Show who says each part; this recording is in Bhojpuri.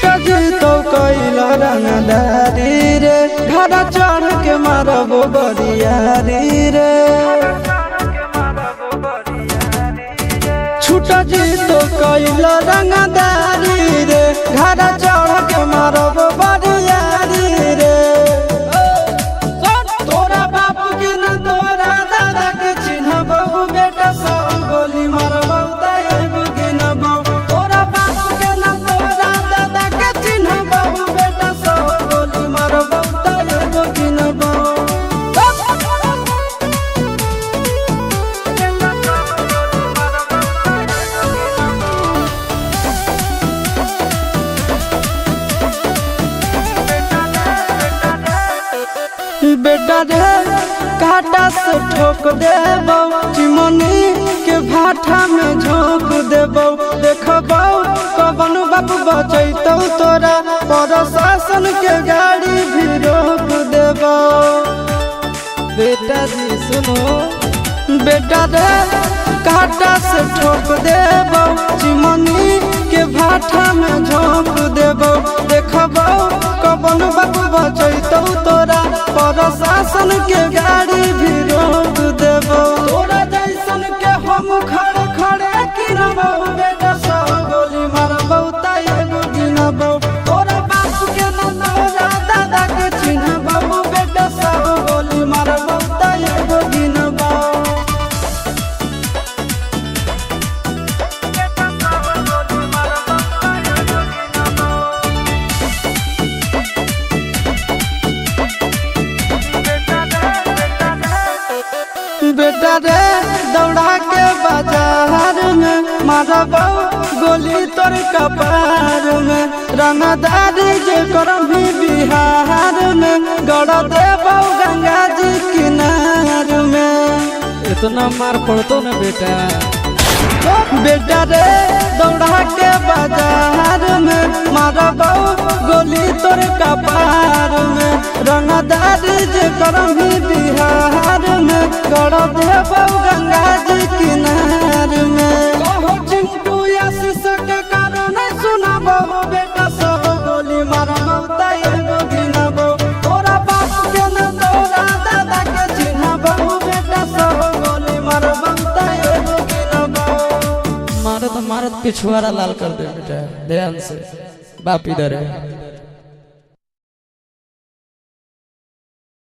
Speaker 1: छुटा जी तो कैला रंगदारी रे घर चढ़ के मारबो बरियारी रे छुटा जी तो कैला रंगदारी रे घर चढ़ के मारबो बरियारी रे तोरा बाप के न तोरा दादा के चिन्हबो बेटा सब गोली मारबो ताएगो गिनबो तोरा बाप के न तोरा दादा के चिन्हबो बेटा सब गोली मारबो ताएगो गिनबो बेटा रे काटा से ठोक देबो चिमनी के भाटा में झोंक देबो देखबो कवन बाप बचैतौ तोरा प्रशासन के गाड़ी भी रोक देबो बेटा जी सुनो बेटा रे काटा से ठोक देबो चिमनी के भाटा में झोंक देबो देखबो कवन बाप बचैतौ तोरा प्रशासन के गाड़ी भी रोक देबो तोरा जैसन के हम खड़े खड़े गिनबो बेटा सब गोली मारबो ताएगो गिनबो तोरा बाप के न तोरा दादा के चिन्हबो बेटा सब गोली मारबो ताएगो गिनबो बेटा रे दौड़ा के बाजार में मारबो गोली तोर कपार में रंगदारी जे करम भी बिहार में गड़ देबो गंगा जी किनार में
Speaker 2: इतना मार पड़तो ना बेटा
Speaker 1: बेटा रे दौड़ा के बाजार में मारबो गोली तोर कपार में रंगदारी जे करम भी बिहार में गड़ देबो गंगा जी किनार में कहो चिंटू आशीष के कारण सुनाबो बेटा सब गोली मारबो ताएगो गिनबो तोरा बाप के न तोरा दादा के चिन्हबो बेटा सब गोली मारबो ताएगो गिनबो
Speaker 2: मारत मारत पिछुआरा लाल कर दे बेटा ध्यान से बाप इधर है।